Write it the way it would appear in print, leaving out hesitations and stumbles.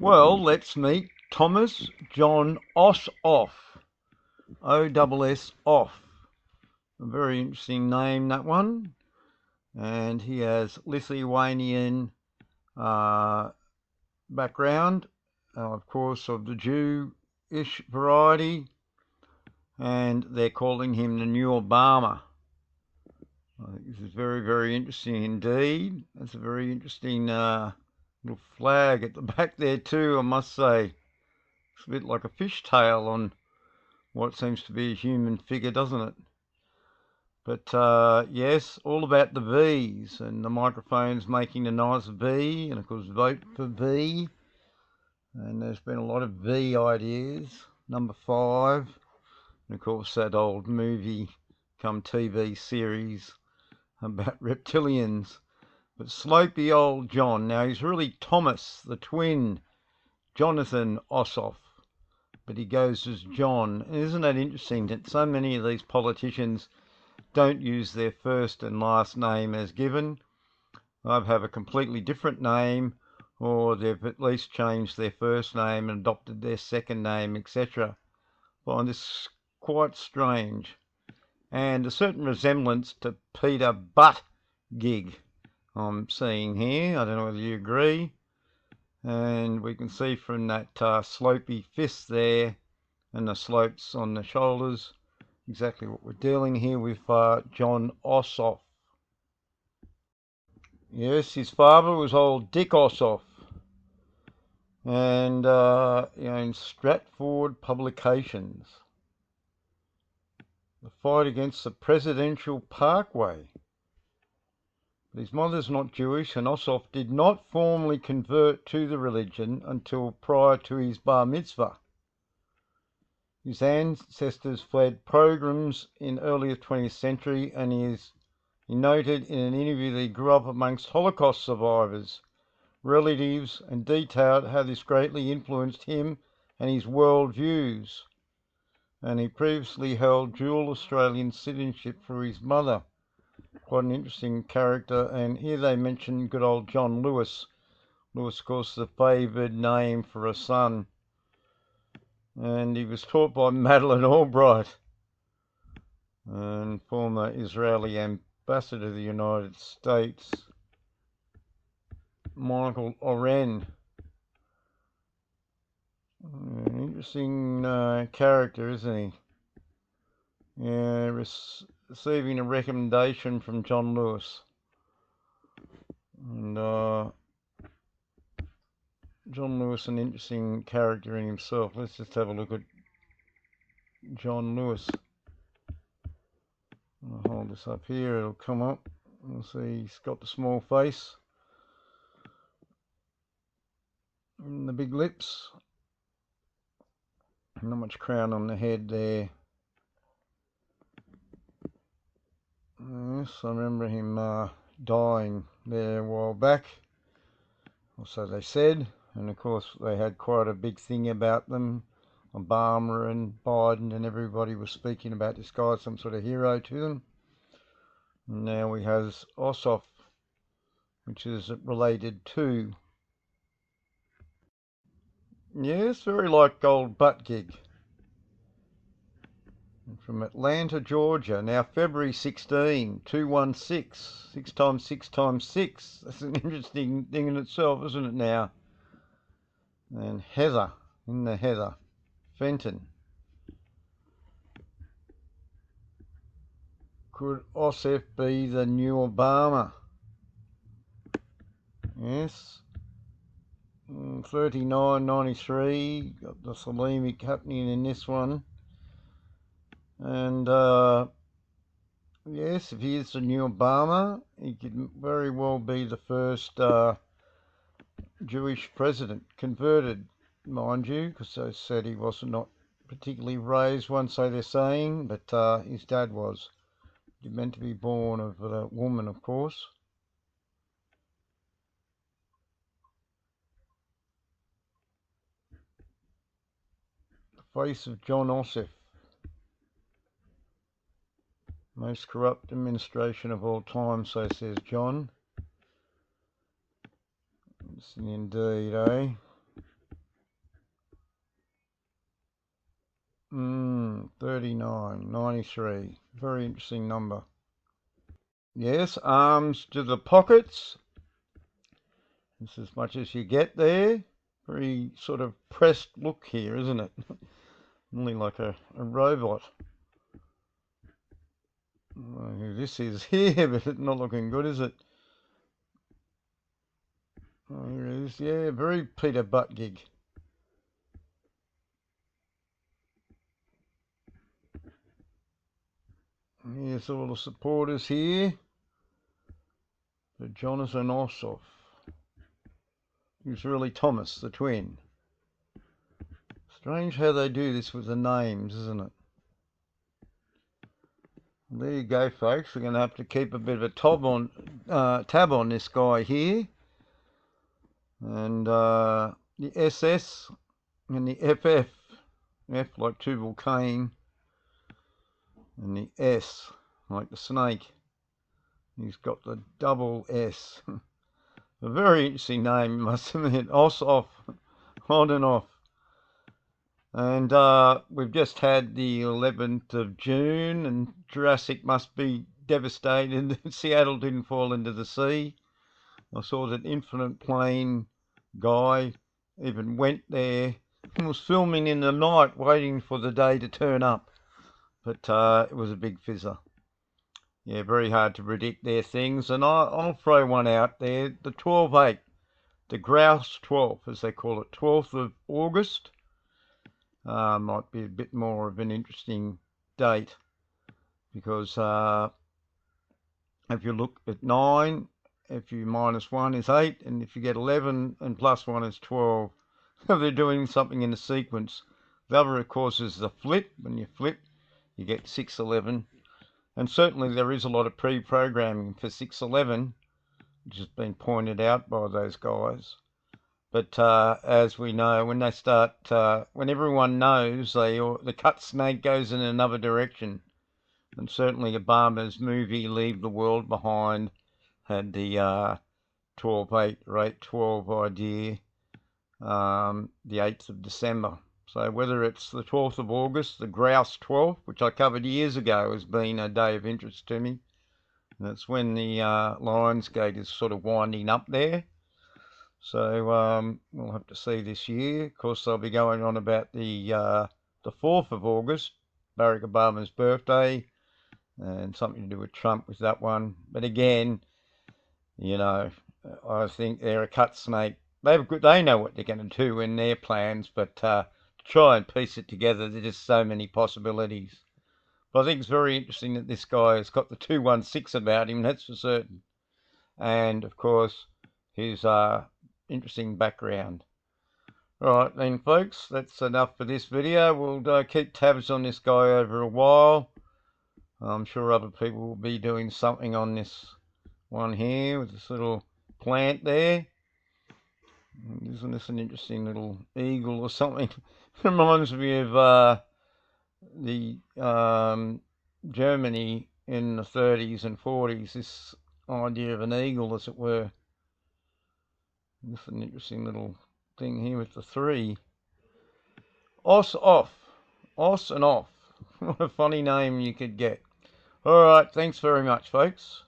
Well, let's meet Thomas John Ossoff. O-double-S off. A very interesting name, that one. And he has Lithuanian background, of course, of the Jewish variety. And they're calling him the new Obama. I think this is very, very interesting indeed. That's a very interesting little flag at the back there too, I must say. It's a bit like a fishtail on what seems to be a human figure, doesn't it? But yes, all about the V's, and the microphone's making a nice V, and of course vote for V. And there's been a lot of V ideas. Number 5, and of course that old movie come TV series about reptilians. But slopey old John, now he's really Thomas, the twin, Jonathan Ossoff, but he goes as John. And isn't that interesting that so many of these politicians don't use their first and last name as given? They have a completely different name, or they've at least changed their first name and adopted their second name, etc. I find this quite strange, and a certain resemblance to Peter Buttigieg I'm seeing here. I don't know whether you agree. And we can see from that slopey fist there and the slopes on the shoulders exactly what we're dealing here with John Ossoff. Yes, his father was old Dick Ossoff, and in Stratford Publications, the fight against the Presidential Parkway. But his mother's not Jewish, and Ossoff did not formally convert to the religion until prior to his bar mitzvah. His ancestors fled pogroms in earlier 20th century, and he noted in an interview that he grew up amongst Holocaust survivors, relatives, and detailed how this greatly influenced him and his world views. And he previously held dual Australian citizenship for his mother. Quite an interesting character. And here they mention good old John Lewis. Lewis, of course, the favoured name for a son. And he was taught by Madeleine Albright, and former Israeli ambassador to the United States, Michael Oren. An interesting character, isn't he? Yeah, receiving a recommendation from John Lewis. And John Lewis, an interesting character in himself. Let's just have a look at John Lewis. I'll hold this up here, it'll come up. You'll see he's got the small face and the big lips. Not much crown on the head there. Yes, I remember him dying there a while back, or so they said. And of course they had quite a big thing about them. Obama and Biden and everybody was speaking about this guy, some sort of hero to them. And now we have Ossoff, which is related to. Yes, very like old Buttigieg. From Atlanta, Georgia. Now February 16, 216. 6 times 6 times 6. That's an interesting thing in itself, isn't it now? And Heather, in the Heather. Fenton. Could Ossoff be the new Obama? Yes. 39.93. Got the Salimic happening in this one. And yes, if he is the new Obama, he could very well be the first Jewish president, converted, mind you, because they said he was not particularly raised one, so they're saying, but his dad was. He meant to be born of a woman, of course. The face of John Ossoff. Most corrupt administration of all time, so says John. Indeed, eh? 39, 93. Very interesting number. Yes, arms to the pockets. This is as much as you get there. Very sort of pressed look here, isn't it? Nearly like a robot. This is here, but it's not looking good, is it? Oh, here it is. Yeah, very Peter Butt gig. Here's all the supporters here. The Jonathan Ossoff. Who's really Thomas, the twin. Strange how they do this with the names, isn't it? There you go, folks. We're going to have to keep a bit of a tab on this guy here. And the SS and the FF. F like Tubal Cain. And the S like the snake. He's got the double S. A very interesting name, must admit. Ossoff, on and off. And we've just had the 11th of June, and Jurassic must be devastated. Seattle didn't fall into the sea. I saw that Infinite Plane guy even went there and was filming in the night, waiting for the day to turn up. But it was a big fizzer. Yeah, very hard to predict their things. And I'll throw one out there. The 12/8, the Grouse 12, as they call it, 12th of August. Might be a bit more of an interesting date. Because if you look at 9, if you minus 1 is 8. And if you get 11 and plus 1 is 12. So they're doing something in a sequence. The other, of course, is the flip. When you flip, you get 6/11. And certainly there is a lot of pre-programming for 6/11, which has been pointed out by those guys. But as we know, when they start, when everyone knows, the cut snake goes in another direction. And certainly Obama's movie Leave the World Behind had the 12/8 or 8/12 idea, the 8th of December. So whether it's the 12th of August, the Grouse 12, which I covered years ago has been a day of interest to me. And it's when the Lionsgate is sort of winding up there. So we'll have to see this year. Of course, they'll be going on about the 4th of August, Barack Obama's birthday, and something to do with Trump with that one. But again, you know, I think they're a cut snake. They know what they're going to do in their plans, but try and piece it together. There's just so many possibilities. But I think it's very interesting that this guy has got the 216 about him, that's for certain. And, of course, his interesting background. Alright then, folks, that's enough for this video. We'll keep tabs on this guy over a while. I'm sure other people will be doing something on this one here with this little plant there. Isn't this an interesting little eagle or something? Reminds me of the Germany in the 30s and 40s, this idea of an eagle, as it were. This is an interesting little thing here with the 3. Ossoff. Os and off. What a funny name you could get. Alright, thanks very much, folks.